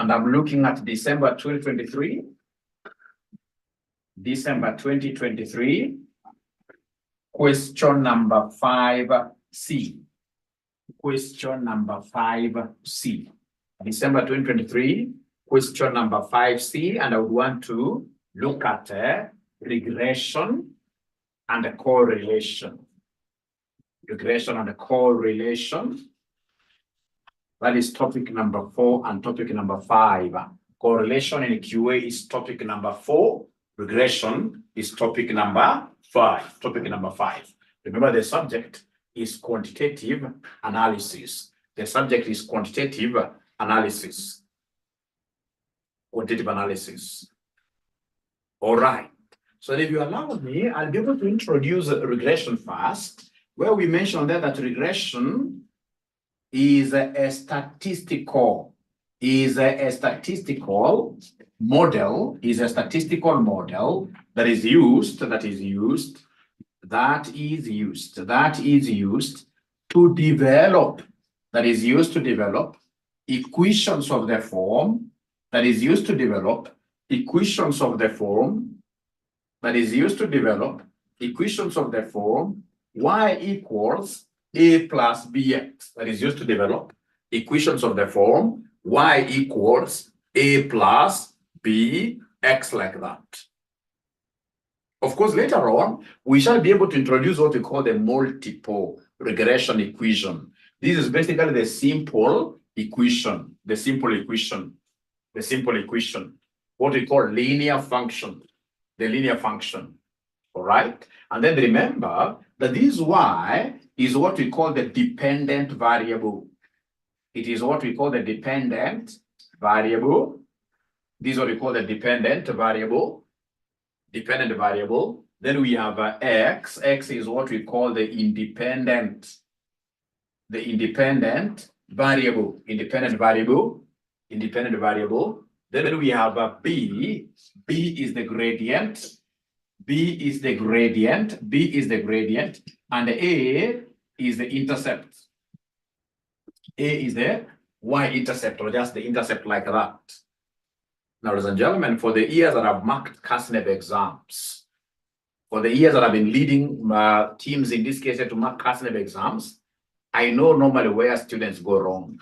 and I'm looking at December 2023. December 2023, question number 5C. Question number 5C. December 2023, question number 5C, and I would want to look at regression and a correlation. Regression and a correlation. That is topic number 4 and topic number 5. Correlation in QA is topic number 4. Regression is topic number 5. Topic number 5. Remember, the subject is quantitative analysis. The subject is quantitative analysis. Quantitative analysis. All right. So if you allow me, I'll be able to introduce regression first, where we mentioned that regression is a statistical model, that is used to develop, equations of the form, y equals a plus bx, that is used to develop equations of the form y equals a plus bx, like that. Of course, later on, we shall be able to introduce what we call the multiple regression equation. This is basically the simple equation, what we call linear function, the linear function. All right. And then remember that this y is what we call the dependent variable. It is what we call the dependent variable. This is what we call the dependent variable. Then we have x. X is what we call the independent variable. Then we have b. B is the gradient. And a is the intercept. A is the y-intercept, or just the intercept, like that. Now, ladies and gentlemen, for the years that I've marked CASNEB exams, for the years that I've been leading teams, in this case, to mark CASNEB exams, I know normally where students go wrong.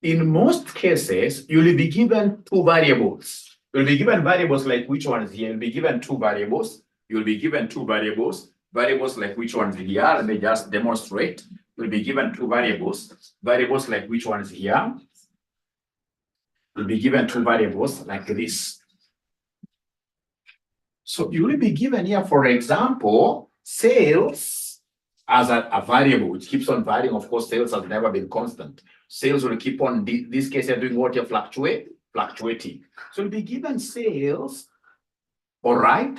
In most cases, you will be given two variables. You'll be given variables like which ones here. You'll be given two variables. Variables like which ones here. Let me just demonstrate. You'll be given two variables like which ones here. You'll be given two variables like this. So you will be given here, for example, sales as a variable, which keeps on varying. Of course, sales has never been constant. Sales will keep on, this case, you're doing what? You're fluctuating. So you'll be given sales, all right,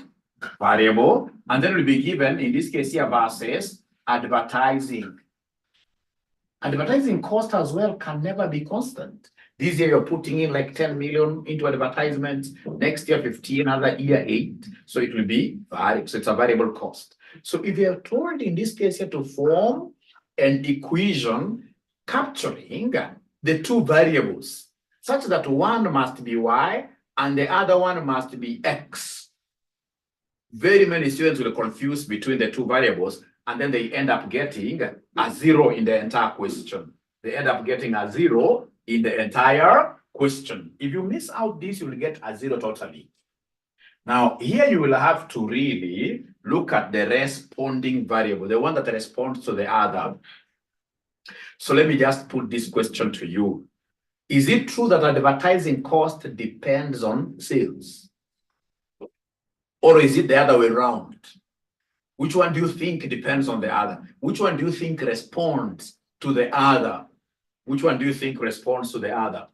variable, and then we'll be given, in this case here, versus advertising. Advertising cost as well can never be constant. This year you're putting in like 10 million into advertisements, next year 15, another year 8. So it will be variable. So it's a variable cost. So if you're told in this case here to form an equation capturing the two variables, such that one must be y and the other one must be x. Very many students will confuse between the two variables, and then they end up getting a 0 in the entire question. They end up getting a 0 in the entire question. If you miss out this, you will get a 0 totally. Now, here you will have to really look at the responding variable, the one that responds to the other. So let me just put this question to you. Is it true that advertising cost depends on sales? Or is it the other way around? Which one do you think depends on the other? Which one do you think responds to the other? Which one do you think responds to the other?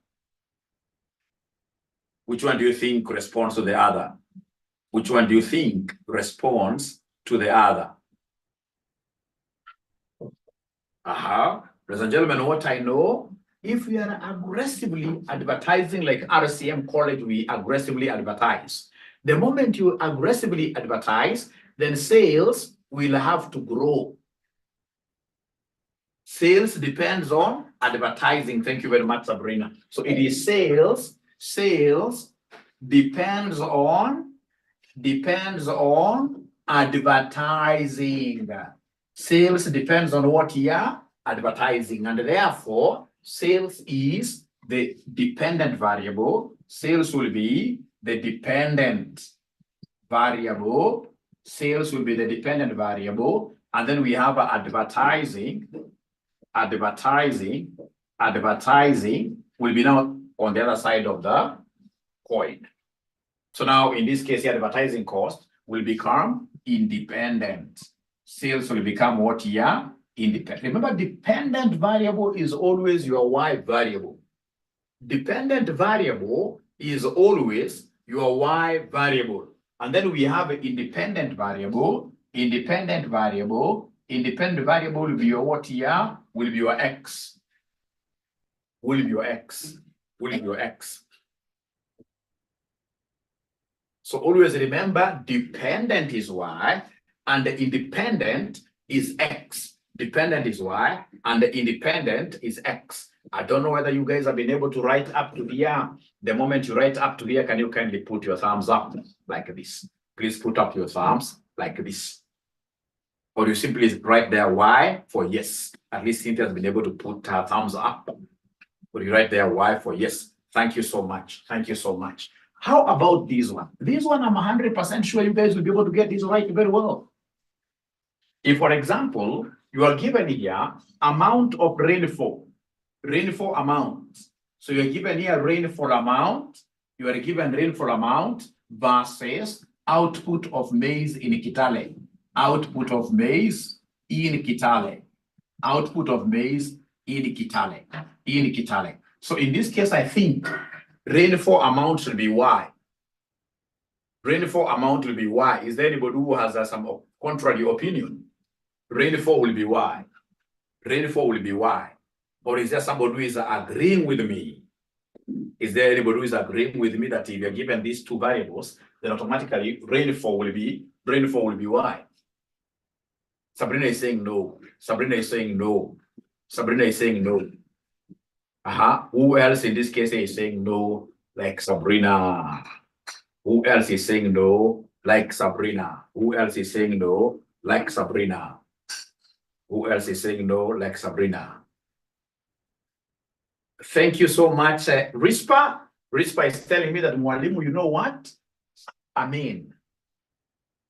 Which one do you think responds to the other? Which one do you think responds to the other? Ladies and gentlemen, what I know, if we are aggressively advertising, like RCM College, we aggressively advertise. The moment you aggressively advertise, then sales will have to grow. Sales depends on advertising. Thank you very much, Sabrina. So it is sales. Sales depends on advertising. Sales depends on what here? Advertising. And therefore, sales is the dependent variable. Sales will be the dependent variable. Sales will be the dependent variable. And then we have advertising. Advertising will be now on the other side of the coin. So now in this case, the advertising cost will become independent. Sales will become what here? Independent. Remember, dependent variable is always your Y variable. Dependent variable is always your Y variable. And then we have an independent variable. Independent variable will be your what here? Will be your X. Will be your X. Will be your X. So always remember, dependent is Y and the independent is X. Dependent is Y and the independent is X. I don't know whether you guys have been able to write up to here. The moment you write up to here, can you kindly put your thumbs up like this? Please put up your thumbs like this. Or you simply write there Y for yes. At least Cynthia has been able to put her thumbs up. Or you write there Y for yes. Thank you so much. Thank you so much. How about this one? This one, I'm 100% sure you guys will be able to get this right very well. If, for example, you are given here amount of rainfall amount. So you're given here rainfall amount. You are given rainfall amount versus output of maize in Kitale. Output of maize in Kitale. Output of maize in Kitale. In Kitale. So in this case, I think rainfall amount should be Y. Rainfall amount will be Y. Is there anybody who has some contrary opinion? Rainfall will be Y. Rainfall will be Y. Or is there somebody who is agreeing with me? Is there anybody who is agreeing with me that if you're given these two variables, then automatically rainfall will be Y? Sabrina is saying no. Sabrina is saying no. Sabrina is saying no. Who else in this case is saying no like Sabrina? Who else is saying no like Sabrina? Who else is saying no like Sabrina? Who else is saying no like Sabrina? Thank you so much, Rispa. Rispa is telling me that Mwalimu, you know what? I mean,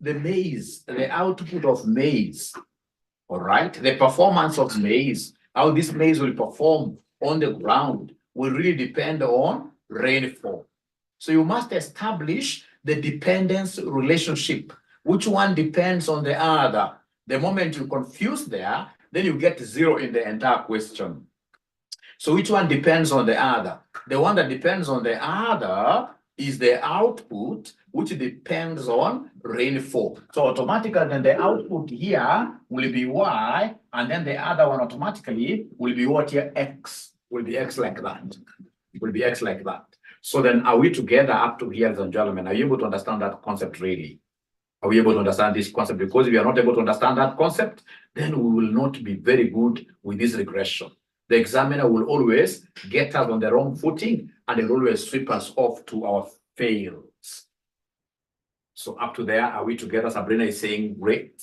the maize, the output of maize, all right? The performance of maize, how this maize will perform on the ground will really depend on rainfall. So you must establish the dependence relationship. Which one depends on the other? The moment you confuse there, then you get zero in the entire question. So which one depends on the other? The one that depends on the other is the output, which depends on rainfall. So automatically then the output here will be Y, and then the other one automatically will be what here? X. Will be X like that. It will be X like that. So then are we together up to here, ladies and gentlemen? Are you able to understand that concept really? Are we able to understand this concept? Because if we are not able to understand that concept, then we will not be very good with this regression. The examiner will always get us on the wrong footing and will always sweep us off to our fails. So up to there, are we together? Sabrina is saying, great,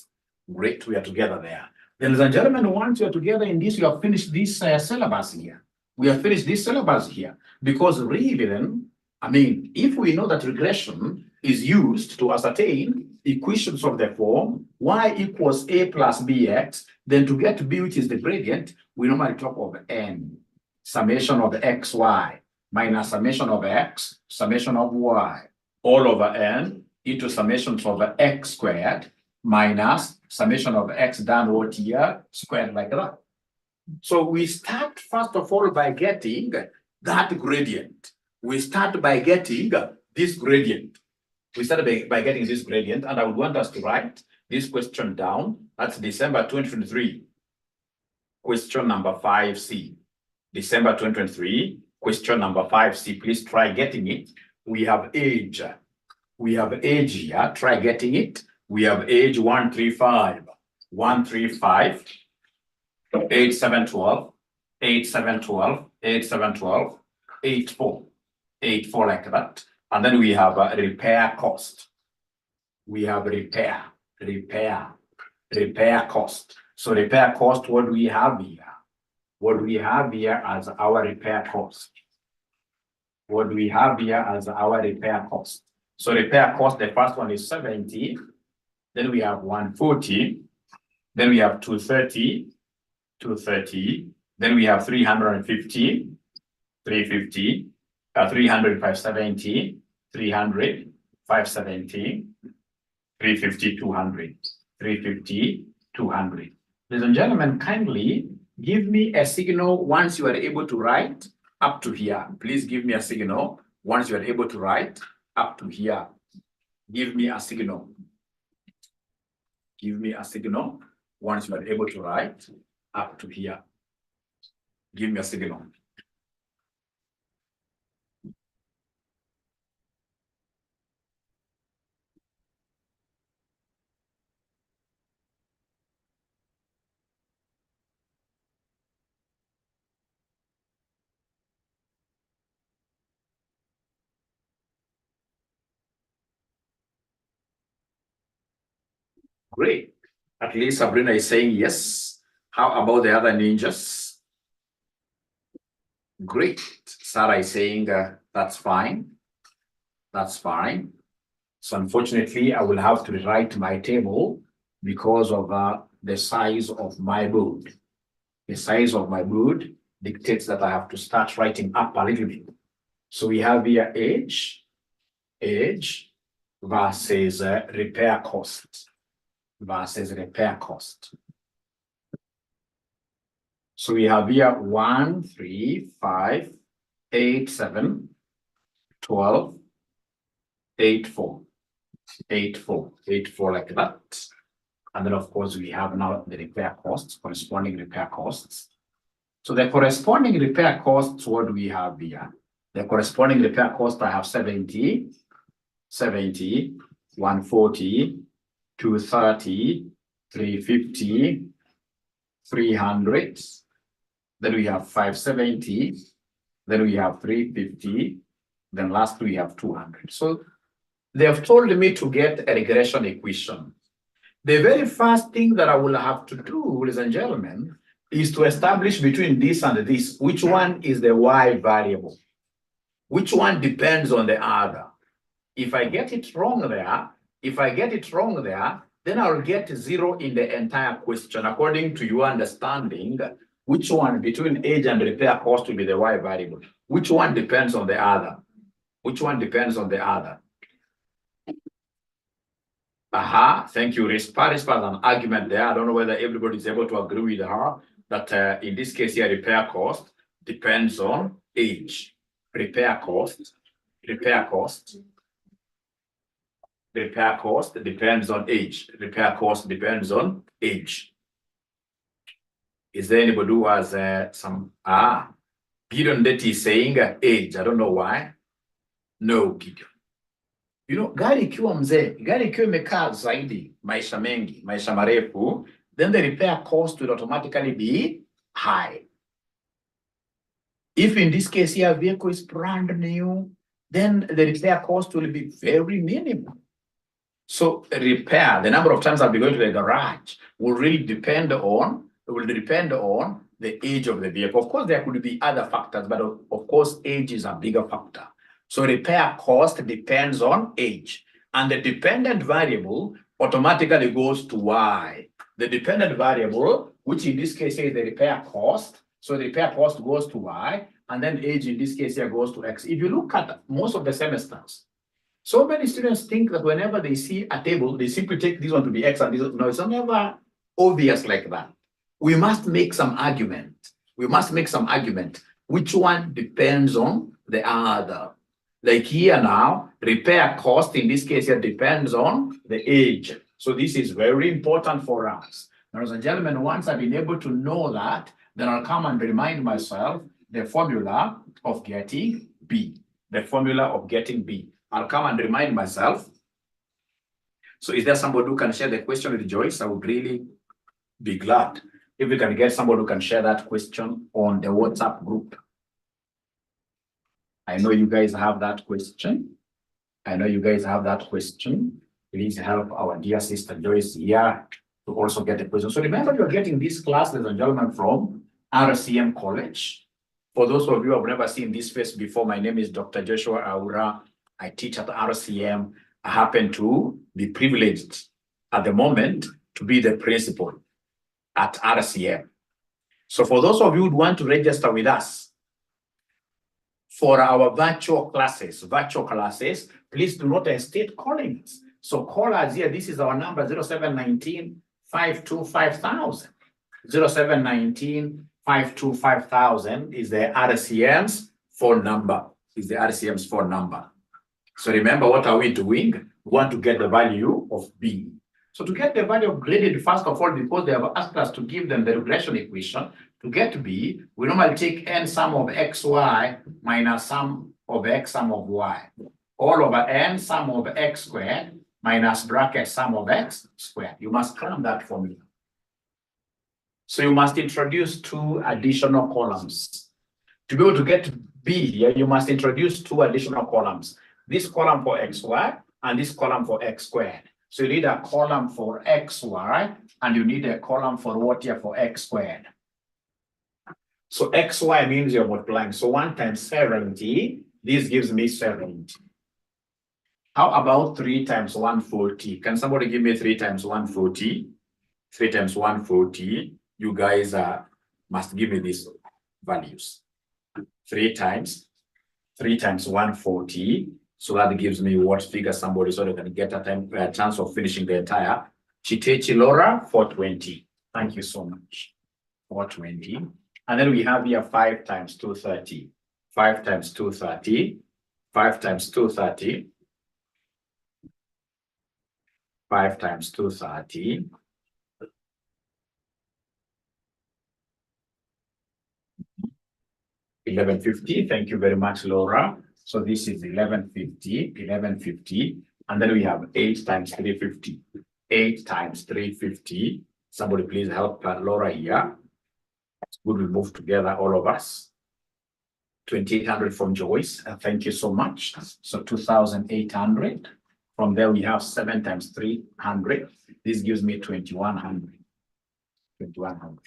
great, we are together there. Then, ladies and gentlemen, once you are together in this, you have finished this syllabus here. We have finished this syllabus here. Because really then, I mean, if we know that regression is used to ascertain equations of the form y equals a plus bx, then to get b, which is the gradient, we normally talk of n, summation of xy minus summation of x, summation of y, all over n into summation of x squared minus summation of x downward here squared like that. So we start first of all by getting that gradient. We start by getting this gradient. We started by getting this gradient, and I would want us to write this question down. That's December 2023, question number 5C. December 2023, question number 5C. Please try getting it. We have age. We have age here. Try getting it. We have age 135. 135. 8, 7, 12, 8, 7, 12, 8, 7, 12, 8, 4, 8, 4 like that. And then we have a repair cost. We have repair cost. So repair cost, what do we have here? What do we have here as our repair cost? What do we have here as our repair cost? So repair cost, the first one is 70. Then we have 140. Then we have 230. 230. Then we have 350. 350. 300, 570. 300, 570. 350, 200. 350, 200. Ladies and gentlemen, kindly give me a signal once you are able to write up to here. Please give me a signal once you are able to write up to here. Give me a signal. Give me a signal once you are able to write up to here. Give me a signal. Great. At least Sabrina is saying yes. How about the other ninjas? Great. Sarah is saying that's fine. That's fine. So unfortunately, I will have to rewrite my table because of the size of my board. The size of my board dictates that I have to start writing up a little bit. So we have here age versus repair cost. Versus repair cost. So we have here 1, 3, 5, 8, 7, 12, 8, 4, 8, 4, 8, 4 like that. And then of course we have now the repair costs, corresponding repair costs. So the corresponding repair costs, what do we have here? The corresponding repair cost, I have 70, 70, 140, 230, 350, 300. Then we have 570. Then we have 350. Then lastly, we have 200. So they have told me to get a regression equation. The very first thing that I will have to do, ladies and gentlemen, is to establish between this and this, which one is the y variable? Which one depends on the other? If I get it wrong there, then I'll get 0 in the entire question. According to your understanding, which one between age and repair cost will be the y variable? Which one depends on the other? Which one depends on the other? Thank you. Rispa has an argument there. I don't know whether everybody is able to agree with her that in this case here, repair cost depends on age. Repair cost depends on age. Repair cost depends on age. Is there anybody who has some? Gideon Deti is saying age. I don't know why. No, Gideon. You know, gari ikiwa mzee, gari ikiwa imekaa zaidi, maisha mengi, maisha marefu, then the repair cost will automatically be high. If in this case here, vehicle is brand new, then the repair cost will be very minimal. So repair, the number of times I'll be going to the garage will really depend on the age of the vehicle. Of course, there could be other factors, but of course, age is a bigger factor. So repair cost depends on age. And the dependent variable automatically goes to y. The dependent variable, which in this case is the repair cost. So the repair cost goes to y, and then age in this case here goes to x. If you look at most of the semesters, so many students think that whenever they see a table, they simply take this one to be x and this one. No, it's never obvious like that. We must make some argument. Which one depends on the other? Like here now, repair cost in this case here depends on the age. So this is very important for us. Ladies and gentlemen, once I've been able to know that, then I'll come and remind myself the formula of getting B. The formula of getting B. I'll come and remind myself. So is there somebody who can share the question with Joyce? I would really be glad. If we can get somebody who can share that question on the WhatsApp group. I know you guys have that question. I know you guys have that question. Please help our dear sister Joyce here to also get the question. So remember, you're getting this class, ladies and gentlemen, from RCM College. For those of you who have never seen this face before, my name is Dr. Joshua Aura. I teach at RCM. I happen to be privileged at the moment to be the principal at RCM. So for those of you who want to register with us for our virtual classes, please do not hesitate calling us. So call us here. This is our number, 0719 525,000. 0719 525,000 is the RCM's phone number. So remember, what are we doing? We want to get the value of B. So to get the value of graded, first of all, because they have asked us to give them the regression equation, to get B, we normally take n sum of xy minus sum of x sum of y. All over n sum of x squared minus bracket sum of x squared. You must cram that formula. So you must introduce two additional columns. To be able to get B here, you must introduce two additional columns. This column for xy and this column for x squared. So you need a column for xy and you need a column for what here for x squared. So xy means you're multiplying. So 1 times 70, this gives me 70. How about 3 times 140? Can somebody give me 3 times 140? 3 times 140. You guys must give me these values. 3 times 140. So that gives me what figure somebody, so they can get a chance of finishing the entire. Chitechi Laura, 420. Thank you so much. 420. And then we have here 5 times 230. 5 times 230. 5 times 230. 5 times 230. $11.50. Thank you very much, Laura. So this is $11.50, and then we have 8 times 350. 8 times 350. Somebody please help Laura here. It's good we move together, all of us. 2,800 from Joyce. Thank you so much. So 2,800. From there we have 7 times 300. This gives me 2,100. 2,100.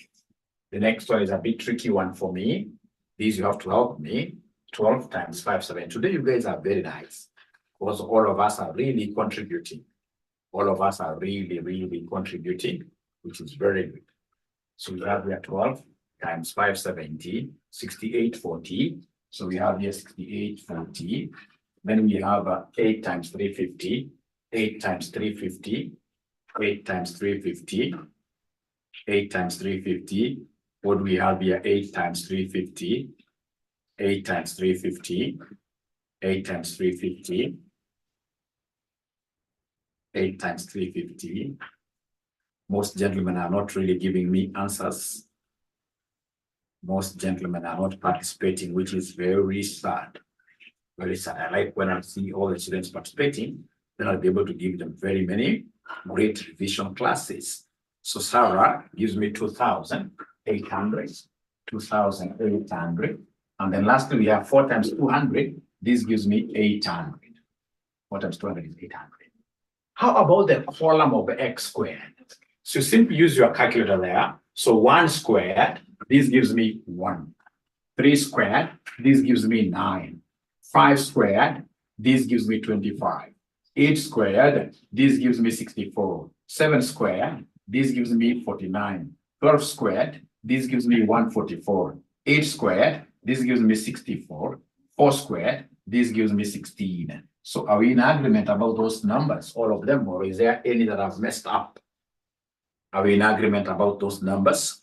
The next one is a bit tricky one for me. These you have to help me. 12 times 570. Today you guys are very nice because all of us are really contributing. All of us are really contributing, which is very good. So we have here 12 times 570, 6840. So we have here 6840. Then we have 8 times 350, 8 times 350, 8 times 350, 8 times 350. What do we have here? 8 times 350. 8 times 350, 8 times 350, 8 times 350. Most gentlemen are not really giving me answers. Most gentlemen are not participating, which is very sad. Very sad. I like when I see all the students participating, then I'll be able to give them very many great revision classes. So Sarah gives me 2,800, 2,800. And then lastly, we have 4 times 200. This gives me 800. 4 times 200 is 800. How about the column of x squared? So you simply use your calculator there. So 1 squared, this gives me 1. 3 squared, this gives me 9. 5 squared, this gives me 25. 8 squared, this gives me 64. 7 squared, this gives me 49. 12 squared, this gives me 144. 8 squared, this gives me 64. 4 squared, this gives me 16. So are we in agreement about those numbers, all of them, or is there any that I've messed up? Are we in agreement about those numbers?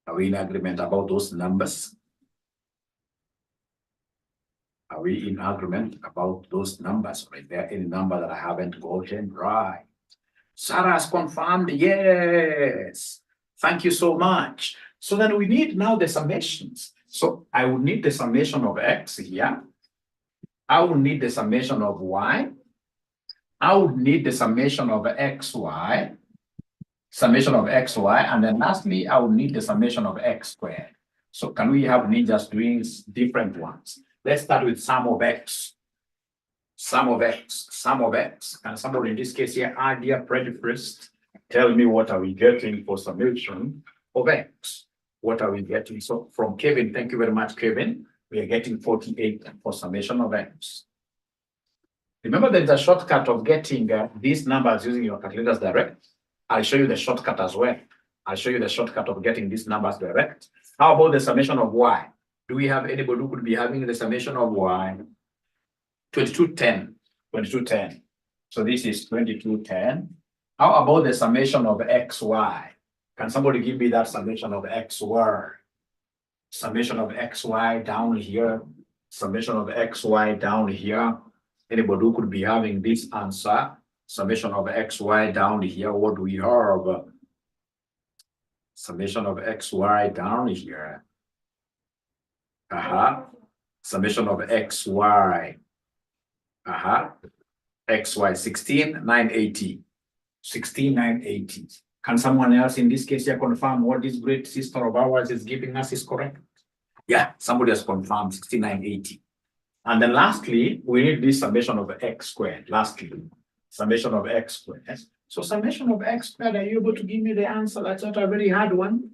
Are we in agreement about those numbers? Are we in agreement about those numbers? Or is there any number that I haven't gotten right? Sarah has confirmed, yes. Thank you so much. So then we need now the summations. So I would need the summation of x here. I would need the summation of y. I would need the summation of xy. summation of xy, and then lastly, I will need the summation of x squared. So can we have ninjas doing different ones? Let's start with sum of x. Sum of x, sum of x. Can somebody in this case here add their first? Tell me what are we getting for summation of x? What are we getting? So from Kevin, thank you very much, Kevin. We are getting 48 for summation of x. Remember, there's a shortcut of getting these numbers using your calculators direct. I'll show you the shortcut as well. I'll show you the shortcut of getting these numbers direct. How about the summation of y? Do we have anybody who could be having the summation of y? 2210. 2210. So this is 2210. How about the summation of xy? Can somebody give me that summation of xy? Summation of xy down here. Summation of xy down here. Anybody who could be having this answer? Summation of xy down here. What do we have? Summation of xy down here. Summation of xy. xy 16,980. 16,980. Can someone else in this case here confirm what this great sister of ours is giving us is correct? Yeah, somebody has confirmed 16,980. And then lastly, we need this summation of x squared. Lastly, summation of x squared. So summation of x squared, are you able to give me the answer? That's not a very hard one.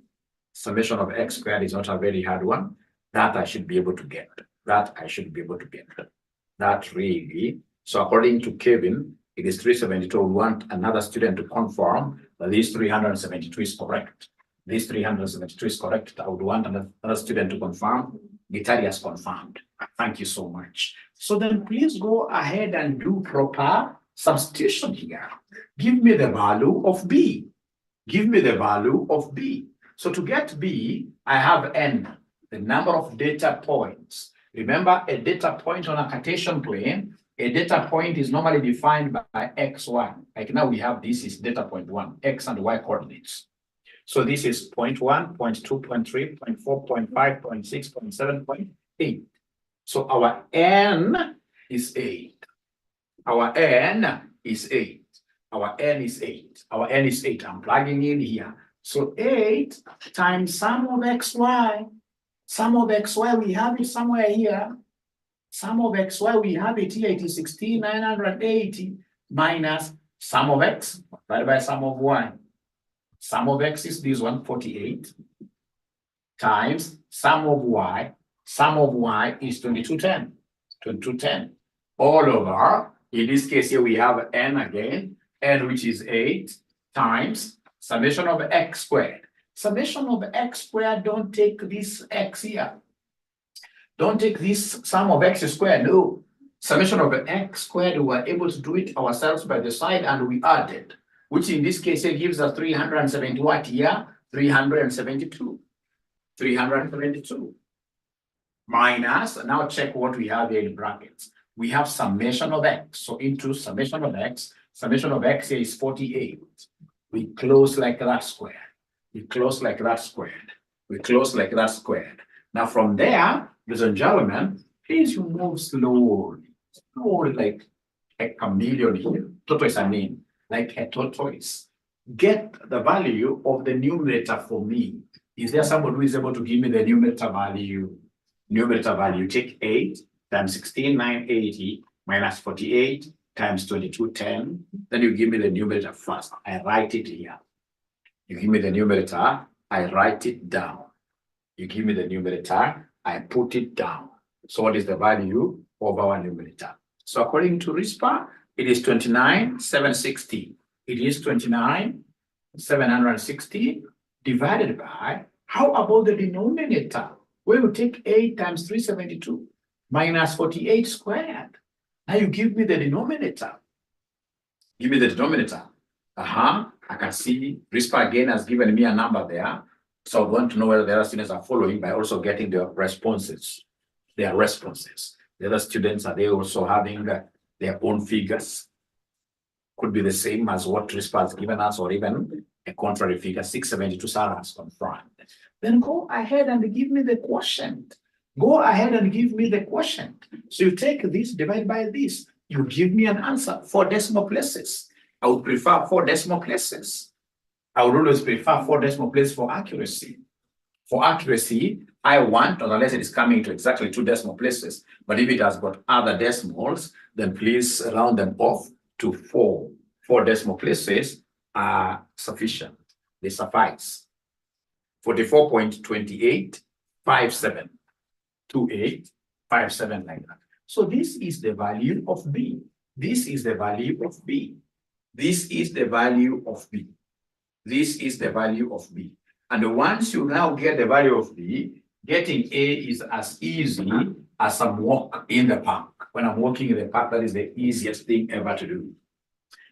Summation of x squared is not a very hard one. That I should be able to get. That I should be able to get. That really. So according to Kevin, it is 372. We want another student to confirm that this 372 is correct. This 372 is correct. I would want another student to confirm. Gitari has confirmed. Thank you so much. So then please go ahead and do proper substitution here. Give me the value of b. Give me the value of b. So to get b, I have n, the number of data points. Remember, a data point on a Cartesian plane, a data point is normally defined by x1. Like now we have this is data point 1, x and y coordinates. So this is 0.1, 0.2, 0.3, 0.4, 0.5, 0.6, 0.7, 0.8. So our n is 8. Our n is 8. Our n is 8. Our n is 8. I'm plugging in here. So 8 times sum of xy. Sum of xy, we have it somewhere here. Sum of xy, we have it here. It is 16,980 minus sum of x divided by sum of y. Sum of x is this one, 48, times sum of y. Sum of y is 2210. 2210. All over, in this case here, we have n again, n which is 8, times summation of x squared. Summation of x squared, don't take this x here. Don't take this sum of x squared, no. Summation of x squared, we were able to do it ourselves by the side and we added, which in this case here gives us 370 what here? 372. 372. Minus, now check what we have here in brackets. We have summation of x. So into summation of x here is 48. We close like that squared. We close like that squared. We close like that squared. Now from there, ladies and gentlemen, please you move slowly. Slowly like a chameleon here. Tortoise, I mean, like a tortoise. Get the value of the numerator for me. Is there somebody who is able to give me the numerator value? Numerator value, take 8 times 16,980 minus 48 times 2210. Then you give me the numerator first. I write it here. You give me the numerator, I write it down. You give me the numerator, I put it down. So what is the value of our numerator? So according to RISPA, it is 29,760. It is 29,760 divided by, how about the denominator? We will take 8 times 372 minus 48 squared. Now you give me the denominator. Give me the denominator. I can see RISPA again has given me a number there. So I want to know whether the other students are following by also getting their responses. Their responses. The other students, are they also having their own figures? Could be the same as what RISPA has given us, or even a contrary figure, 672 Sarah has confirmed. Then go ahead and give me the quotient. Go ahead and give me the quotient. So you take this, divide by this. You give me an answer, 4 decimal places. I would prefer 4 decimal places. I would always prefer 4 decimal places for accuracy. For accuracy, I want, unless it is coming to exactly 2 decimal places, but if it has got other decimals, then please round them off to 4. 4 decimal places are sufficient. They suffice. 44.2857. 2857 like that. So this is the value of B. This is the value of B. This is the value of B. This is the value of B. And once you now get the value of B, getting A is as easy as some walk in the park. When I'm walking in the park, that is the easiest thing ever to do.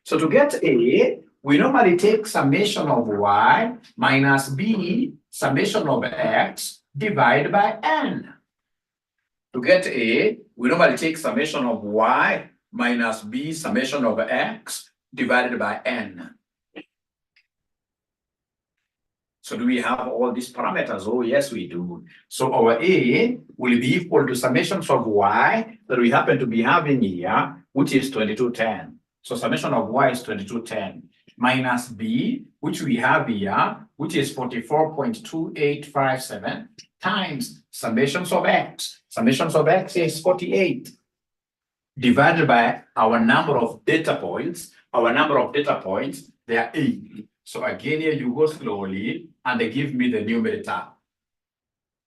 So to get A, we normally take summation of Y minus B, summation of X, divided by N. To get A, we normally take summation of Y minus B, summation of X, divided by N. So do we have all these parameters? Oh, yes, we do. So our A will be equal to summations of Y that we happen to be having here, which is 2210. So summation of Y is 2210 minus B, which we have here, which is 44.2857 times summations of X. Summations of X is 48 divided by our number of data points. Our number of data points, they are 8. So again, here you go slowly and they give me the numerator.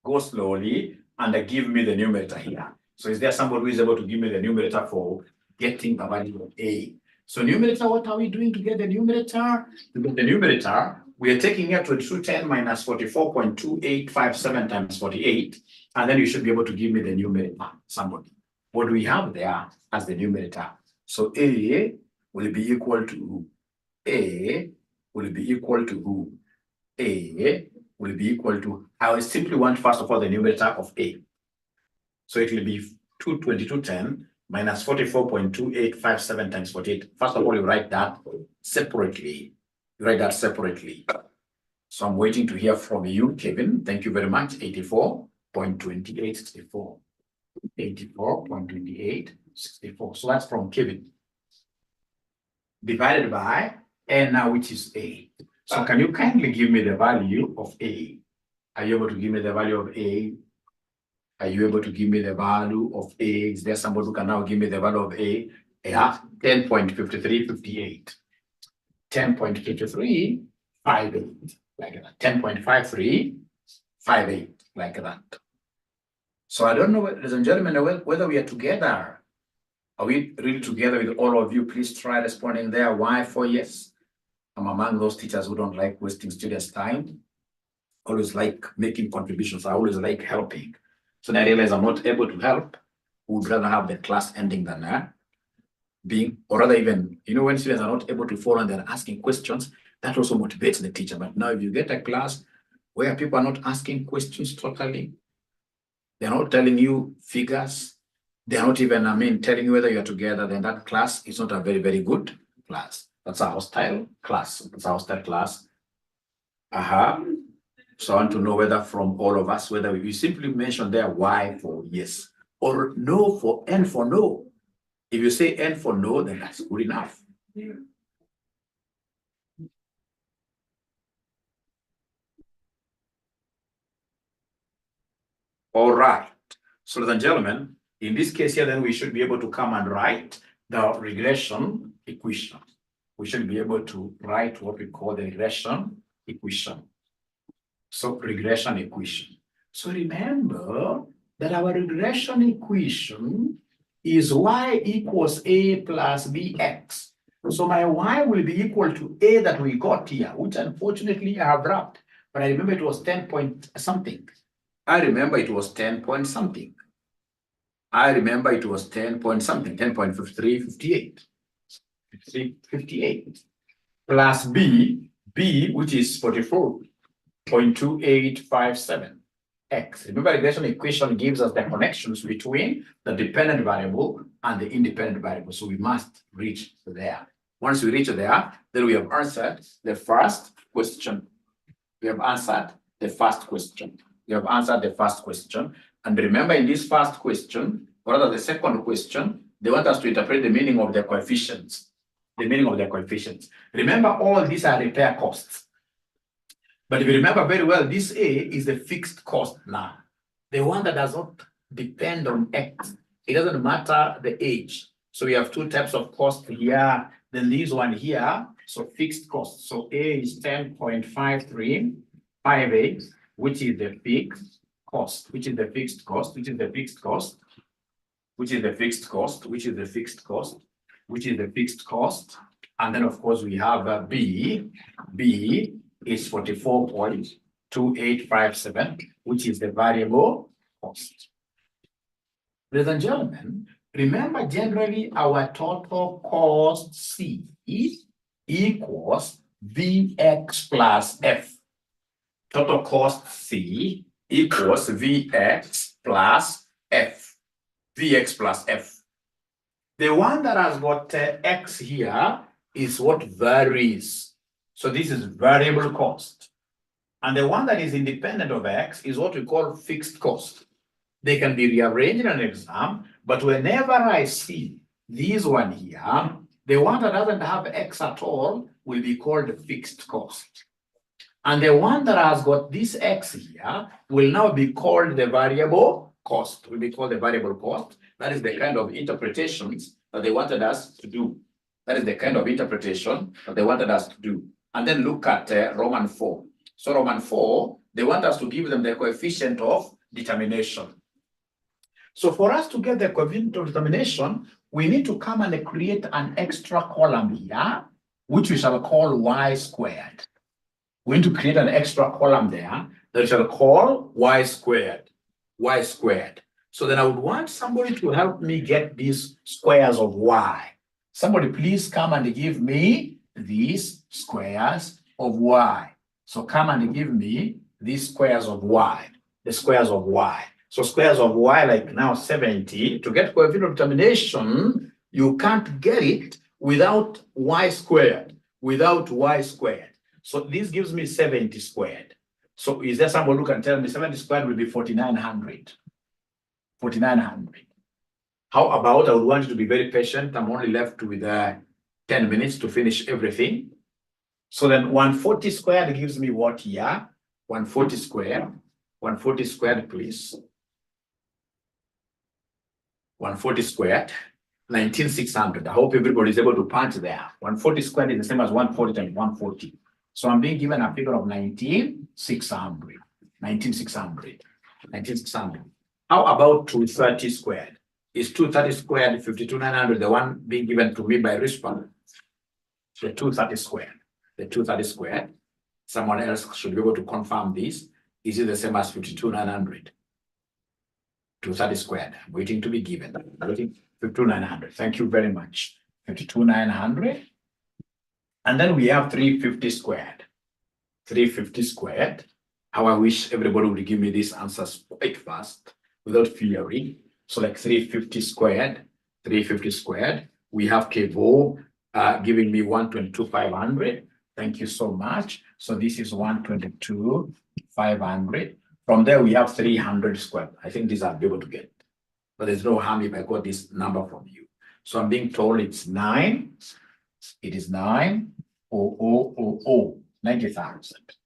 Go slowly and they give me the numerator here. So is there somebody who is able to give me the numerator for getting the value of A? So numerator, what are we doing to get the numerator? To get the numerator, we are taking here 2210 minus 44.2857 times 48. And then you should be able to give me the numerator, somebody. What do we have there as the numerator? So A will be equal to A will be equal to who? A will be equal to, I will simply want first of all the numerator of A. So it will be 2210 minus 44.2857 times 48. First of all, you write that separately. You write that separately. So I'm waiting to hear from you, Kevin. Thank you very much. 84.2864. 84.2864. So that's from Kevin. Divided by N now, which is A. So can you kindly give me the value of A? Are you able to give me the value of A? Are you able to give me the value of A? Is there somebody who can now give me the value of A? Yeah, 10.5358. 10.5358, like that. 10.5358, like that. So I don't know, ladies and gentlemen, whether we are together. Are we really together with all of you? Please try responding there. Why? For yes. I'm among those teachers who don't like wasting students' time. Always like making contributions. I always like helping. So now I realize I'm not able to help. Would rather have the class ending than being, or rather even, you know, when students are not able to follow and they're asking questions, that also motivates the teacher. But now if you get a class where people are not asking questions totally, they're not telling you figures, they're not even, telling you whether you're together, then that class is not a very, very good class. That's a hostile class. That's a hostile class. So I want to know whether from all of us, whether we simply mention there Y for yes, or no for N for no. If you say N for no, then that's good enough. Yeah. All right. So ladies and gentlemen, in this case here, then we should be able to come and write the regression equation. We should be able to write what we call the regression equation. So regression equation. So remember that our regression equation is y equals a plus bx. So my y will be equal to a that we got here, which unfortunately I have dropped. But I remember it was 10 point something. I remember it was 10 point something. I remember it was 10 point something, 10.5358. 58 plus b, which is 44.2857 x. Remember, the regression equation gives us the connections between the dependent variable and the independent variable. So we must reach there. Once we reach there, then we have answered the first question. We have answered the first question. We have answered the first question. And remember, in this first question, or rather the second question, they want us to interpret the meaning of their coefficients. The meaning of their coefficients. Remember, all these are repair costs. But if you remember very well, this A is the fixed cost now. The one that does not depend on X. It doesn't matter the age. So we have two types of cost here. Then this one here, so fixed cost. So A is 10.5358, which is the fixed cost, which is the fixed cost, which is the fixed cost, which is the fixed cost, which is the fixed cost, which is the fixed cost. And then, of course, we have B. B is 44.2857, which is the variable cost. Ladies and gentlemen, remember generally our total cost C equals Vx plus F. Total cost C equals Vx plus F. Vx plus F. The one that has got X here is what varies. So this is variable cost. And the one that is independent of X is what we call fixed cost. They can be rearranged in an exam, but whenever I see this one here, the one that doesn't have X at all will be called fixed cost. And the one that has got this X here will now be called the variable cost, will be called the variable cost. That is the kind of interpretations that they wanted us to do. That is the kind of interpretation that they wanted us to do. And then look at Roman 4. So Roman 4, they want us to give them the coefficient of determination. So for us to get the coefficient of determination, we need to come and create an extra column here, which we shall call y squared. We need to create an extra column there that we shall call y squared. Y squared. So then I would want somebody to help me get these squares of y. Somebody please come and give me these squares of y. So come and give me these squares of y, the squares of y. So squares of y, like now 70, to get coefficient of determination, you can't get it without y squared, without y squared. So this gives me 70 squared. So is there someone who can tell me 70 squared will be 4,900? 4,900. How about, I would want you to be very patient. I'm only left with 10 minutes to finish everything. So then 140 squared gives me what here? 140 squared. 140 squared, please. 140 squared. 19,600. I hope everybody is able to punch there. 140 squared is the same as 140 times 140. So I'm being given a figure of 19,600. 19,600. 19,600. How about 230 squared? Is 230 squared 52,900, the one being given to me by RISPA? The 230 squared. The 230 squared. Someone else should be able to confirm this. Is it the same as 52,900? 230 squared. I'm waiting to be given. 52,900. Thank you very much. 52,900. And then we have 350 squared. 350 squared. How I wish everybody would give me these answers quite fast without theory. So like 350 squared. 350 squared. We have Kevo giving me 122,500. Thank you so much. So this is 122,500. From there, we have 300 squared. I think these I'll be able to get. But there's no harm if I got this number from you. So I'm being told it's 9. It is 9,000,000. 90,000.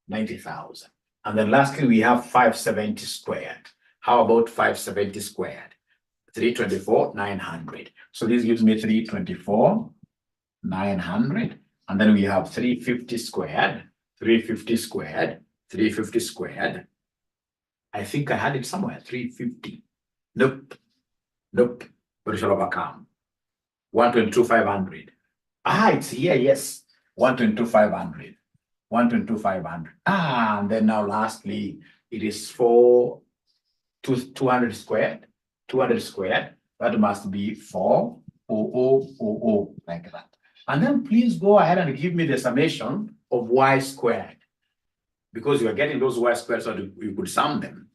90,000. And then lastly, we have 570 squared. How about 570 squared? 324,900. So this gives me 324,900. And then we have 350 squared. 350 squared. 350 squared. I think I had it somewhere. 350. Nope. Nope. But we shall overcome. 122,500. It's here, yes. 122,500. 122,500. And then now lastly, it is 200 squared. 200 squared. That must be 4,000,000, like that. And then please go ahead and give me the summation of y squared. Because you are getting those y squared, so you could sum them.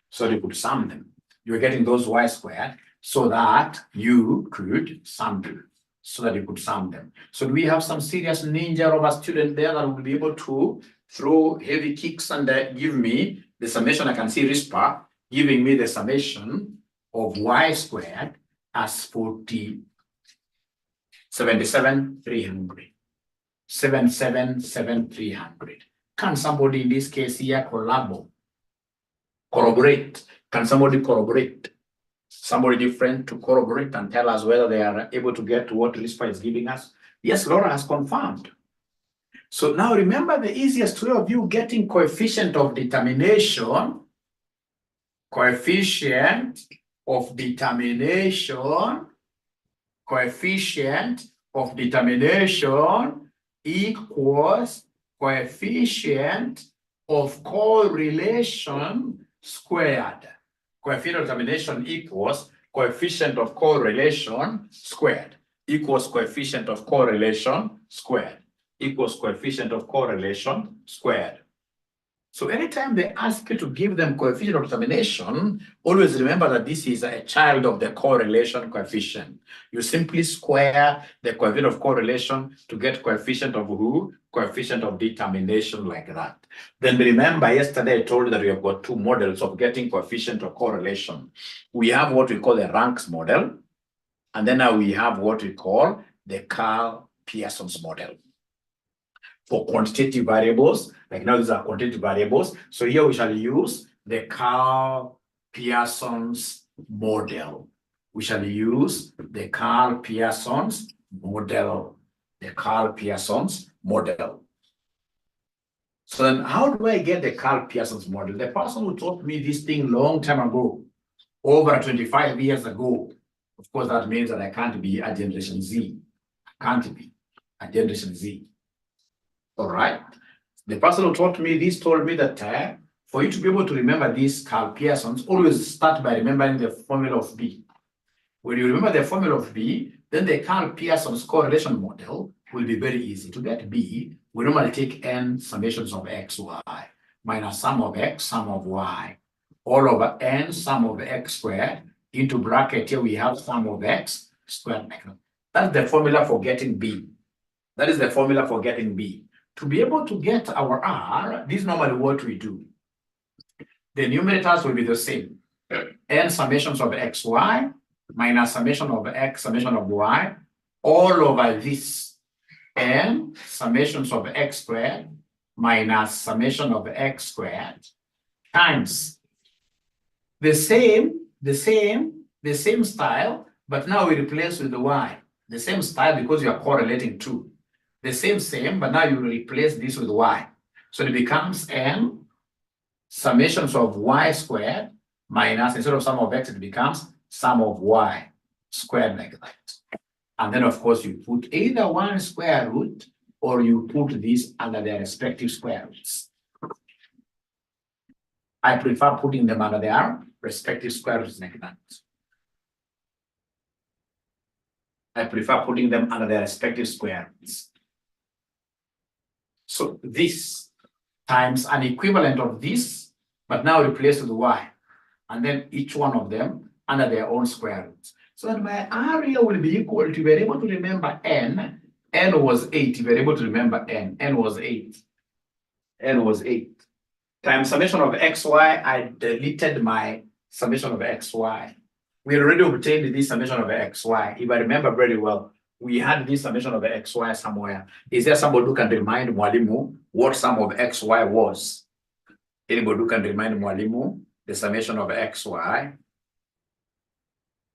So you could sum them. You are getting those y squared so that you could sum them. So that you could sum them. So do we have some serious ninja of a student there that will be able to throw heavy kicks and give me the summation? I can see RISPA giving me the summation of y squared as 77,300. 77,300. can somebody in this case here corroborate? Can somebody corroborate? Somebody different to corroborate and tell us whether they are able to get to what RISPA is giving us? Yes, Laura has confirmed. So now remember the easiest way of you getting coefficient of determination, coefficient of determination equals coefficient of correlation squared. Coefficient of determination equals coefficient of correlation squared equals coefficient of correlation squared equals coefficient of correlation squared. So anytime they ask you to give them coefficient of determination, always remember that this is a child of the correlation coefficient. You simply square the coefficient of correlation to get coefficient of who? Coefficient of determination, like that. Then remember, yesterday I told you that we have got two models of getting coefficient of correlation. We have what we call the ranks model, and then now we have what we call the Karl-Pearson's model. For quantitative variables, like now these are quantitative variables. So here we shall use the Karl-Pearson's model. We shall use the Karl-Pearson's model. The Karl-Pearson's model. So then how do I get the Karl-Pearson's model? The person who taught me this thing long time ago, over 25 years ago, of course that means that I can't be a generation Z. I can't be a generation Z. All right. The person who taught me this told me that for you to be able to remember these Karl-Pearson's, always start by remembering the formula of B. When you remember the formula of B, then the Karl-Pearson's correlation model will be very easy. To get B, we normally take n summations of x, y, minus sum of x, sum of y, all over n sum of x squared, into bracket here we have sum of x squared. That's the formula for getting B. That is the formula for getting B. To be able to get our R, this is normally what we do. The numerators will be the same. N summations of xy minus summation of x, summation of y, all over this. N summations of x squared minus summation of x squared times the same style, but now we replace with the y. The same style because you are correlating two. The same, but now you replace this with y. So it becomes n summations of y squared minus, instead of sum of x, it becomes sum of y squared, like that. And then, of course, you put either one square root or you put these under their respective square roots. I prefer putting them under their respective square roots, like that. I prefer putting them under their respective square roots. So this times an equivalent of this, but now replaced with y. And then each one of them under their own square roots. So that my area will be equal to, we're able to remember n. N was 8. We're able to remember n. N was 8. N was 8. Times summation of xy, I deleted my summation of xy. We already obtained this summation of xy. If I remember very well, we had this summation of xy somewhere. Is there somebody who can remind Mwalimu what sum of xy was? Anybody who can remind Mwalimu the summation of xy?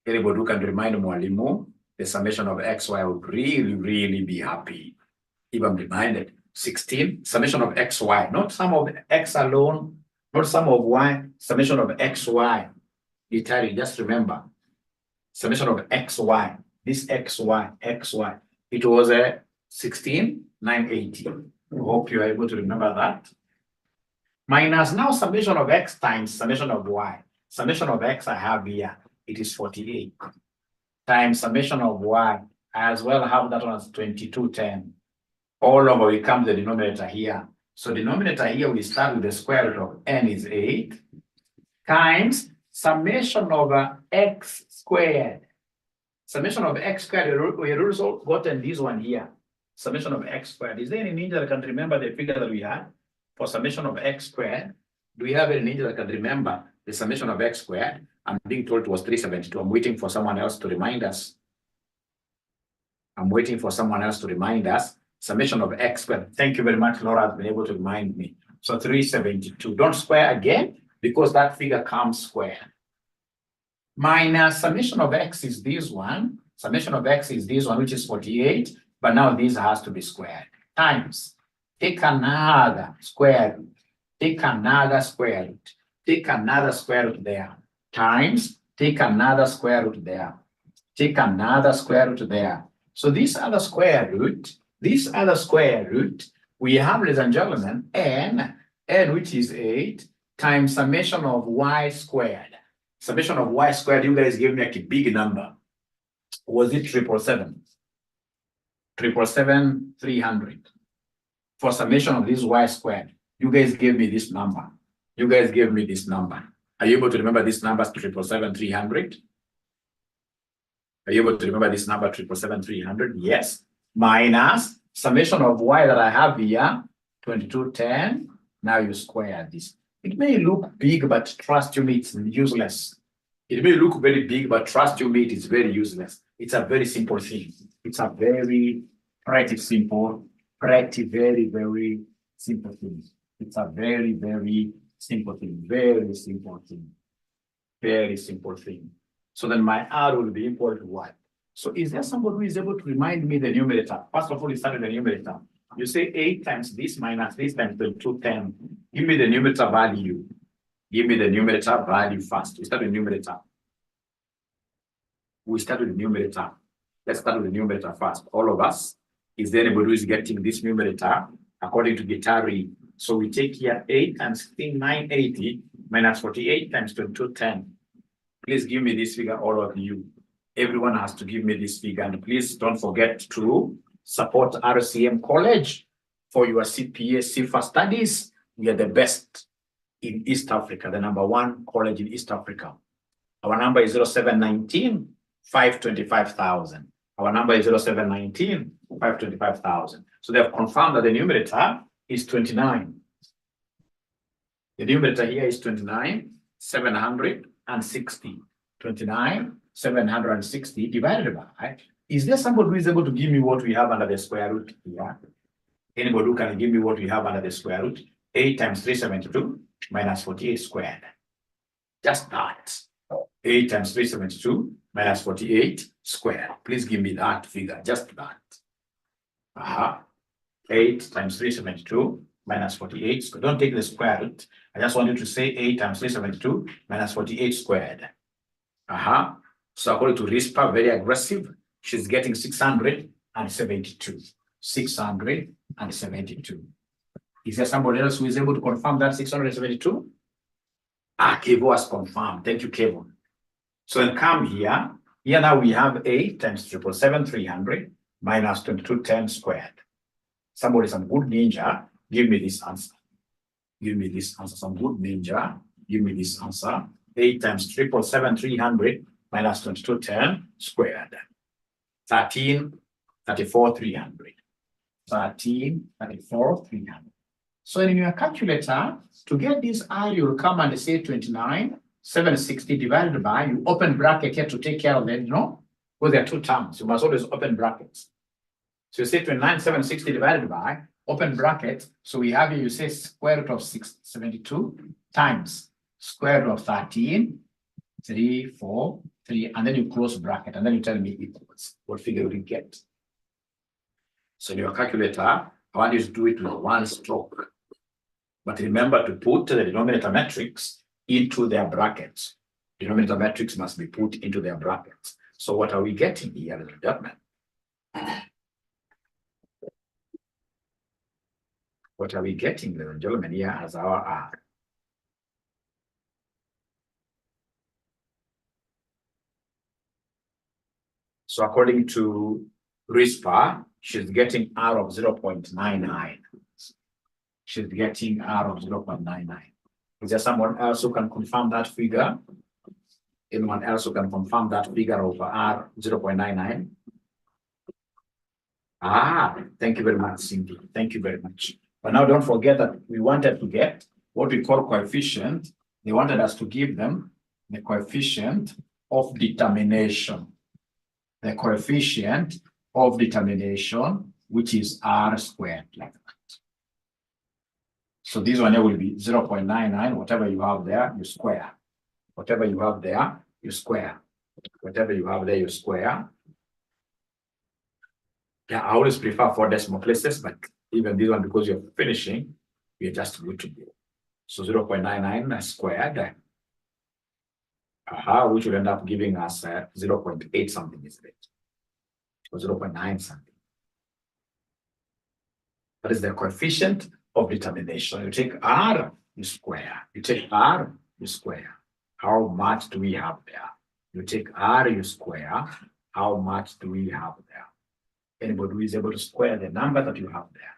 Anybody who can remind Mwalimu the summation of xy would really be happy. If I'm reminded, 16, summation of xy, not sum of x alone, not sum of y, summation of xy. Literally, just remember, summation of xy, this xy, it was a 16,980. I hope you are able to remember that. Minus now summation of x times summation of y. Summation of x I have here, it is 48. Times summation of y, I as well have that one as 2210. All over we come to the denominator here. So denominator here, we start with the square root of n is 8 times summation over x squared. Summation of x squared, we also gotten this one here. Summation of x squared. Is there any ninja that can remember the figure that we had for summation of x squared? Do we have any ninja that can remember the summation of x squared? I'm being told it was 372. I'm waiting for someone else to remind us. I'm waiting for someone else to remind us summation of x squared. Thank you very much, Laura, has been able to remind me. So 372. Don't square again, because that figure comes square. Minus summation of x is this one. Summation of x is this one, which is 48. But now this has to be squared. Times. Take another square root. Take another square root. Take another square root there. Times. Take another square root there. Take another square root there. So this other square root, we have, ladies and gentlemen, n which is 8 times summation of y squared. Summation of y squared, you guys gave me like a big number. Was it 777? 777, 300. For summation of this y squared, you guys gave me this number. You guys gave me this number. Are you able to remember this number, 777, 300? Are you able to remember this number, 777, 300? Yes. Minus summation of y that I have here, 2210. Now you square this. It may look big, but trust you me, it's useless. It may look very big, but trust you me, it is very useless. It's a very simple thing. It's a very pretty simple, very, very simple thing. It's a very, very simple thing. Very simple thing. Very simple thing. So then my R will be equal to what? So is there somebody who is able to remind me the numerator? First of all, you start with the numerator. You say 8 times this minus this times 210. Give me the numerator value. Give me the numerator value first. We start with numerator. We start with the numerator. Let's start with the numerator first. All of us. Is there anybody who is getting this numerator according to 𝐷𝑜𝑛'𝑡? So we take here 8 times 980 minus 48 times 2210. Please give me this figure, all of you. Everyone has to give me this figure. And please don't forget to support RCM College for your CPA CIFA studies. We are the best in East Africa, the #1 college in East Africa. Our number is 0719 525,000. Our number is 0719 525,000. So they have confirmed that the numerator is 29. The numerator here is 29, 760. 29, 760 divided by, is there somebody who is able to give me what we have under the square root here? Anybody who can give me what we have under the square root? 8 times 372 minus 48 squared. Just that. 8 times 372 minus 48 squared. Please give me that figure, just that. 8 times 372 minus 48 squared. Don't take the square root. I just want you to say 8 times 372 minus 48 squared. So according to RISPA, very aggressive, she's getting 672. 672. Is there somebody else who is able to confirm that 672? Kevo has confirmed. Thank you, Kevo. So then come here. Here now we have 8 times 777, 300 minus 2210 squared. Somebody, some good ninja, give me this answer. Give me this answer. Some good ninja, give me this answer. 8 times 777, 300 minus 2210 squared. 1334, 300. 1334, 300. So in your calculator, to get this I, you'll come and say 29, 760 divided by, you open bracket here to take care of it, because there are two terms. You must always open brackets. So you say 29, 760 divided by, open bracket. So we have here, you say square root of 672 times square root of 13, 3, 4, 3, and then you close bracket, and then you tell me equals. What figure will you get? So in your calculator, I want you to do it with one stroke. But remember to put the denominator matrix into their brackets. Denominator matrix must be put into their brackets. So what are we getting here, ladies and gentlemen? What are we getting, ladies and gentlemen, here as our R? So according to RISPA, she's getting R of 0.99. She's getting R of 0.99. Is there someone else who can confirm that figure? Anyone else who can confirm that figure of R 0.99? Thank you very much, Cindy. Thank you very much. But now don't forget that we wanted to get what we call coefficient. They wanted us to give them the coefficient of determination. The coefficient of determination which is r squared like that. So this one here will be 0.99, whatever you have there, you square. Whatever you have there, you square. Whatever you have there, you square. Yeah, I always prefer 4 decimal places, but even this one, because you're finishing, we're just good to go. So 0.99 squared, which will end up giving us 0.8 something, isn't it? Or 0.9 something. That is the coefficient of determination. You take r, you square. You take r, you square. How much do we have there? You take r, you square. How much do we have there? Anybody who is able to square the number that you have there?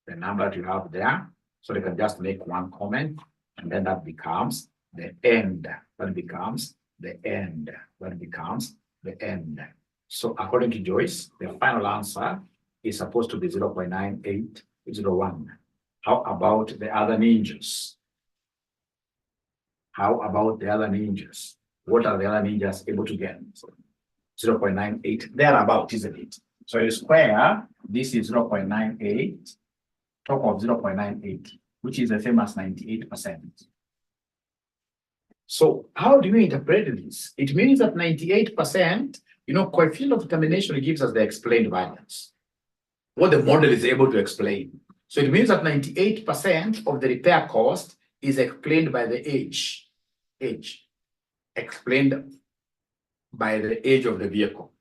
The number that you have there. So they can just make one comment, and then that becomes the end. That becomes the end. That becomes the end. So according to Joyce, the final answer is supposed to be 0.9801. How about the other ninjas? How about the other ninjas? What are the other ninjas able to get? So 0.98, thereabout, isn't it? So you square, this is 0.98, top of 0.98, which is the same as 98%. So how do you interpret this? It means that 98%, coefficient of determination gives us the explained variance, what the model is able to explain. So it means that 98% of the repair cost is explained by the age, explained by the age of the vehicle.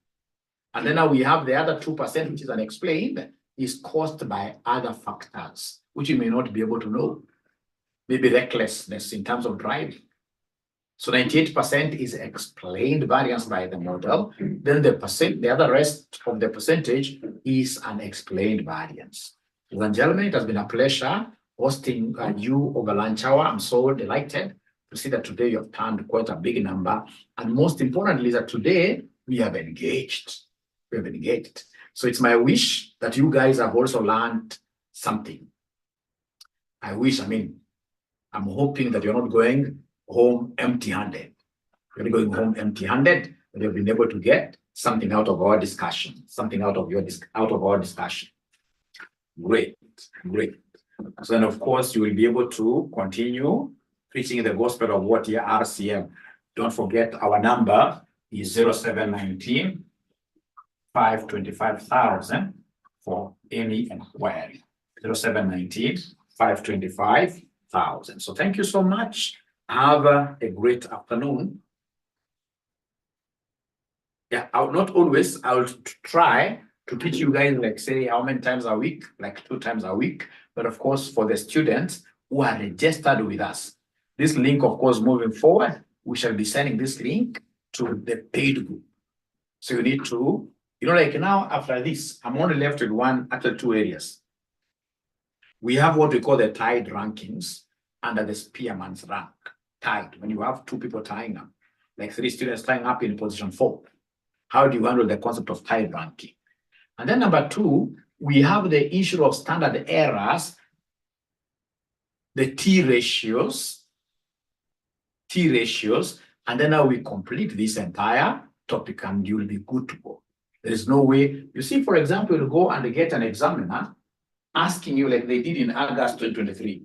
And then now we have the other 2%, which is unexplained, is caused by other factors, which you may not be able to know. Maybe recklessness in terms of driving. So 98% is explained variance by the model. Then the other rest of the percentage is unexplained variance. Ladies and gentlemen, it has been a pleasure hosting you over lunch hour. I'm so delighted to see that today you have turned quite a big number. And most importantly, that today we have engaged. We have engaged. So it's my wish that you guys have also learned something. I'm hoping that you're not going home empty-handed. You're not going home empty-handed, but you've been able to get something out of our discussion, something out of our discussion. Great, great. So then, of course, you will be able to continue preaching the gospel of what here RCM. Don't forget our number is 0719 525,000 for any inquiry. 0719 525,000. So thank you so much. Have a great afternoon. Yeah, I'll try to teach you guys, like, say, how many times a week, like 2 times a week. But of course, for the students who are registered with us, this link, of course, moving forward, we shall be sending this link to the paid group. So you need to, like now, after this, I'm only left with 2 areas. We have what we call the tied rankings under the Spearman's rank. Tied, when you have 2 people tying up, like 3 students tying up in position 4. How do you handle the concept of tied ranking? And then number 2, we have the issue of standard errors, the T ratios, and then now we complete this entire topic and you'll be good to go. There is no way, you see, for example, you'll go and get an examiner asking you like they did in August 2023.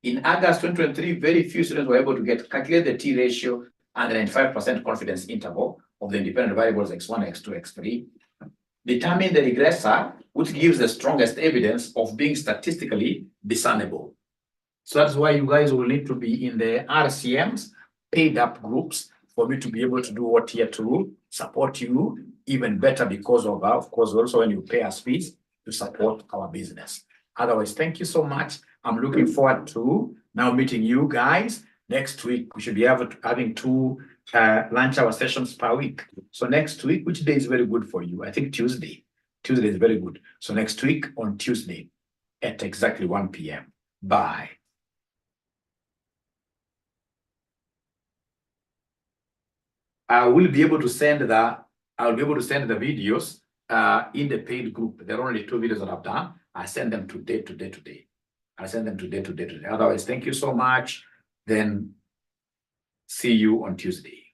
In August 2023, very few students were able to calculate the T ratio and the 95% confidence interval of the independent variables x1, x2, x3, determine the regressor, which gives the strongest evidence of being statistically discernible. So that's why you guys will need to be in the RCM's paid up groups for me to be able to do what here to support you even better because of course, also when you pay us fees to support our business. Otherwise, thank you so much. I'm looking forward to now meeting you guys next week. We should be having 2 lunch hour sessions per week. So next week, which day is very good for you? I think Tuesday. Tuesday is very good. So next week on Tuesday at exactly 1 p.m. Bye. I will be able to send the videos in the paid group. There are only 2 videos that I've done. I send them today. I send them today. Otherwise, thank you so much. Then see you on Tuesday.